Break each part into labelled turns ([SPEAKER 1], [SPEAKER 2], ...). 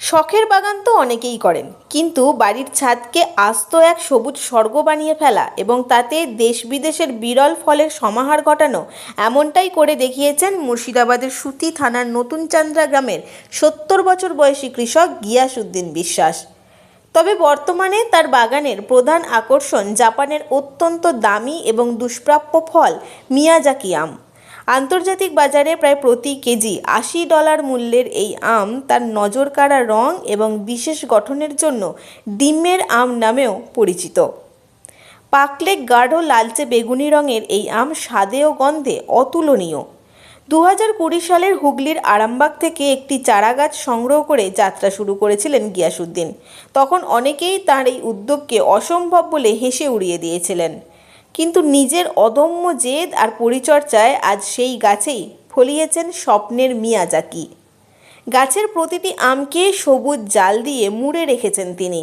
[SPEAKER 1] শখের বাগান তো অনেকেই করেন, কিন্তু বাড়ির ছাদকে আস্ত এক সবুজ স্বর্গ বানিয়ে ফেলা এবং তাতে দেশ বিদেশের বিরল ফলের সমাহার ঘটানো, এমনটাই করে দেখিয়েছেন মুর্শিদাবাদের সুতি থানার নতুন চান্দ্রা গ্রামের ৭০ বছর বয়সী কৃষক গিয়াসউদ্দিন বিশ্বাস। তবে বর্তমানে তার বাগানের প্রধান আকর্ষণ জাপানের অত্যন্ত দামি এবং দুষ্প্রাপ্য ফল মিয়াজাকি আম। আন্তর্জাতিক বাজারে প্রায় প্রতি কেজি $৮০ মূল্যের এই আম তার নজরকাড়া রং এবং বিশেষ গঠনের জন্য ডিমের আম নামেও পরিচিত। পাকলে গাঢ় লালচে বেগুনি রঙের এই আম স্বাদে ও গন্ধে অতুলনীয়। ২০২০ সালের হুগলির আরামবাগ থেকে একটি চারাগাছ সংগ্রহ করে যাত্রা শুরু করেছিলেন গিয়াসউদ্দিন। তখন অনেকেই তার এই উদ্যোগকে অসম্ভব বলে হেসে উড়িয়ে দিয়েছিলেন, কিন্তু নিজের অদম্য জেদ আর পরিচর্যায় আজ সেই গাছেই ফলিয়েছেন স্বপ্নের মিয়াজাকি। গাছের প্রতিটি আমকে সবুজ জাল দিয়ে মুড়ে রেখেছেন তিনি,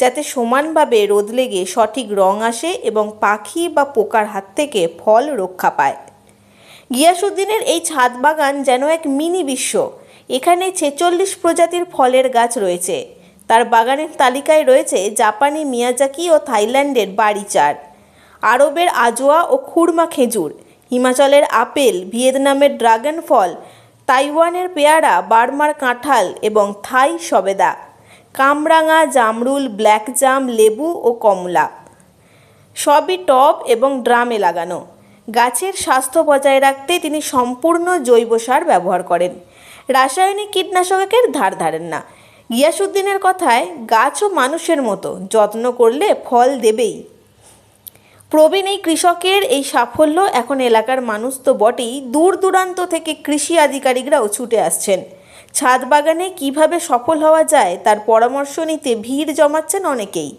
[SPEAKER 1] যাতে সমানভাবে রোদ লেগে সঠিক রং আসে এবং পাখি বা পোকার হাত থেকে ফল রক্ষা পায়। গিয়াসউদ্দিনের এই ছাদ বাগান যেন এক মিনি বিশ্ব। এখানে ৪৬ প্রজাতির ফলের গাছ রয়েছে। তার বাগানের তালিকায় রয়েছে জাপানি মিয়াজাকি ও থাইল্যান্ডের বাড়িচার, আরবের আজোয়া ও খুরমা খেজুর, হিমাচলের আপেল, ভিয়েতনামের ড্রাগন ফল, তাইওয়ানের পেয়ারা, বার্মার কাঁঠাল এবং থাই সবেদা, কামরাঙা, জামরুল, ব্ল্যাক জাম, লেবু ও কমলা। সবই টব এবং ড্রামে লাগানো। গাছের স্বাস্থ্য বজায় রাখতে তিনি সম্পূর্ণ জৈব সার ব্যবহার করেন, রাসায়নিক কীটনাশকের ধার ধারেন না। গিয়াসউদ্দিনের কথায়, গাছও মানুষের মতো, যত্ন করলে ফল দেবেই। প্রবীণ এই কৃষকের এই সাফল্য এখন এলাকার মানুষ তো বটেই, দূর দূরান্ত থেকে কৃষি আধিকারিকরাও ছুটে আসছেন। ছাদ বাগানে কীভাবে সফল হওয়া যায় তার পরামর্শ নিতে ভিড় জমাচ্ছেন অনেকেই।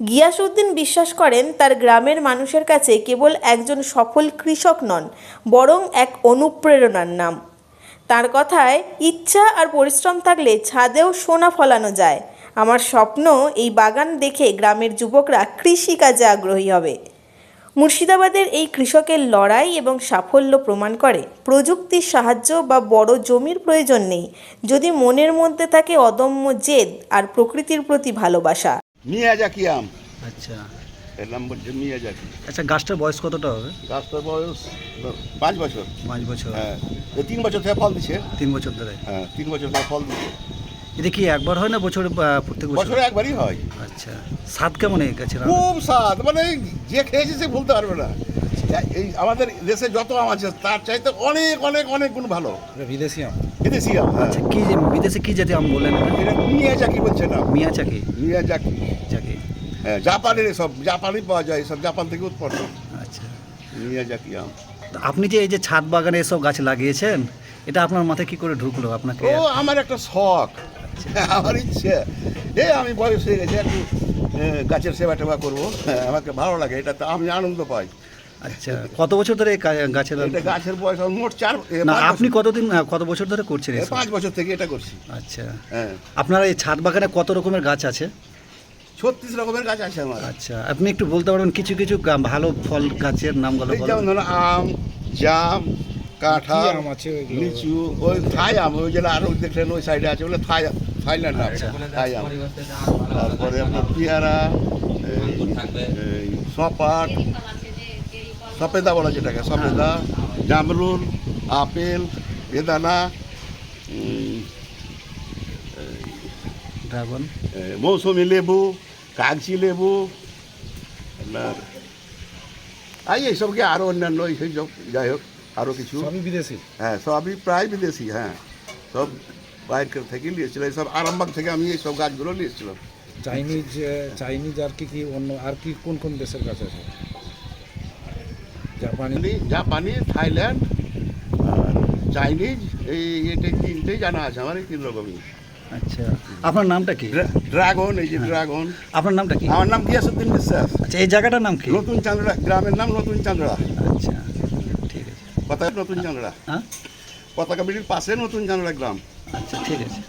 [SPEAKER 1] গিয়াসউদ্দিন বিশ্বাস করেন, তার গ্রামের মানুষের কাছে কেবল একজন সফল কৃষক নন, বরং এক অনুপ্রেরণার নাম। তার কথায়, ইচ্ছা আর পরিশ্রম থাকলে ছাদেও সোনা ফলানো যায়। আমার স্বপ্ন, এই বাগান দেখে গ্রামের যুবকরা কৃষিকাজে আগ্রহী হবে। মুর্শিদাবাদের এই কৃষকের লড়াই এবং সাফল্য প্রমাণ করে, প্রযুক্তির সাহায্য বা বড় জমির প্রয়োজন নেই, যদি মনের মধ্যে থাকে অদম্য জেদ আর প্রকৃতির প্রতি ভালোবাসা।
[SPEAKER 2] মিয়াজাকি আম।
[SPEAKER 3] আচ্ছা,
[SPEAKER 2] এর নাম বলছে মিয়াজাকি।
[SPEAKER 3] আচ্ছা, গাছটার বয়স কতটা হবে?
[SPEAKER 2] গাছটার বয়স 5 বছর।
[SPEAKER 3] 5 বছর।
[SPEAKER 2] হ্যাঁ, 3 বছর থেকে ফল দিচ্ছে।
[SPEAKER 3] 3 বছর ধরে?
[SPEAKER 2] হ্যাঁ, 3 বছর থেকে ফল দিচ্ছে।
[SPEAKER 3] এটা কি একবার হয় না বছরে, প্রত্যেক বছর?
[SPEAKER 2] বছরে একবারই হয়।
[SPEAKER 3] আচ্ছা, স্বাদ কেমন এই গাছের?
[SPEAKER 2] খুব স্বাদ, মানে যে খেয়েছে সে ভুলতে পারবে না। এই আমাদের দেশে যত আম আছে তার চাইতে অনেক অনেক অনেক গুণ ভালো।
[SPEAKER 3] বিদেশি আম?
[SPEAKER 2] বিদেশি আম।
[SPEAKER 3] আচ্ছা, কি বিদেশে কি জাতীয় আম বলেন?
[SPEAKER 2] এটা মিয়াজাকি বলছে না?
[SPEAKER 3] মিয়াজাকি।
[SPEAKER 2] মিয়াজাকি।
[SPEAKER 3] জাকি।
[SPEAKER 2] হ্যাঁ, জাপানের সব জাপানি পাওয়া যায়, সব জাপান থেকে উৎপন্ন।
[SPEAKER 3] আচ্ছা,
[SPEAKER 2] মিয়াজাকি আম।
[SPEAKER 3] আপনি যে এই যে ছাদ বাগানে এসব গাছ লাগিয়েছেন, এটা আপনার মাথায় কি করে ঢুকলো আপনাকে?
[SPEAKER 2] ও আমার একটা শখ, আমার ইচ্ছে। আমি বয়স হয়ে গেছে, একটু গাছের সেবা টেবা করবো, আমাকে ভালো লাগে, এটা তো আমি আনন্দ পাই।
[SPEAKER 3] আচ্ছা, কত বছর ধরে গাছের?
[SPEAKER 2] এটা গাছের বয়স মোট 4।
[SPEAKER 3] না, আপনি কত বছর ধরে করছেন?
[SPEAKER 2] 5 বছর থেকে এটা করছি।
[SPEAKER 3] আচ্ছা,
[SPEAKER 2] হ্যাঁ।
[SPEAKER 3] আপনার এই ছাদ বাগানে কত রকমের গাছ আছে?
[SPEAKER 2] 36 রকমের গাছ আছে আমার।
[SPEAKER 3] আচ্ছা, আপনি একটু বলতে পারবেন কিছু কিছু ভালো ফল গাছের নামগুলো?
[SPEAKER 2] যেমন ধরো আম, জাম, কাঁঠাল, লিচু, ওই থাই আম, ওই যেটা আরো দেখলেন ওই সাইডে আছে, ওগুলো থাইল্যান্ড আম। থাই আম। তারপরে আপনার পেয়ারা, সপাট, সফেদা বলা যেটাকে, সফেদা, জামরুল, আপেল, বেদানা,
[SPEAKER 3] ড্রাগন,
[SPEAKER 2] মৌসুমি লেবু, কাগজি লেবু, আপনার এইসবকে আরও অন্যান্য এই সব, যাই হোক আরও কিছু।
[SPEAKER 3] সবই বিদেশি?
[SPEAKER 2] হ্যাঁ, সবই প্রায় বিদেশি। হ্যাঁ, সব বাইরে থেকে নিয়েছিলাম, এইসব আরামবাগ থেকে আমি এইসব গাছগুলো নিয়েছিলাম।
[SPEAKER 4] চাইনিজ আর কি অন্য আর কি কোন কোন দেশের গাছ আছে?
[SPEAKER 2] জাপানি, থাইল্যান্ড আর চাইনিজ, এইটা 3টেই জানা আছে আমার, এই 3 রকমই।
[SPEAKER 3] আচ্ছা, আপনার নামটা কি?
[SPEAKER 2] ড্রাগন, এই যে ড্রাগন।
[SPEAKER 3] আপনার নামটা কি?
[SPEAKER 2] আমার নাম গিয়াসউদ্দিন বিশ্বাস।
[SPEAKER 3] আচ্ছা, এই জায়গাটার নাম কি?
[SPEAKER 2] নতুন চান্দ্রা, গ্রামের নাম নতুন চান্দ্রা।
[SPEAKER 3] আচ্ছা, ঠিক আছে।
[SPEAKER 2] পতাকা নতুন চান্দ্রা,
[SPEAKER 3] হ্যাঁ,
[SPEAKER 2] পতাকা বিড়ির পাশে নতুন চান্দ্রা গ্রাম।
[SPEAKER 3] আচ্ছা, ঠিক আছে।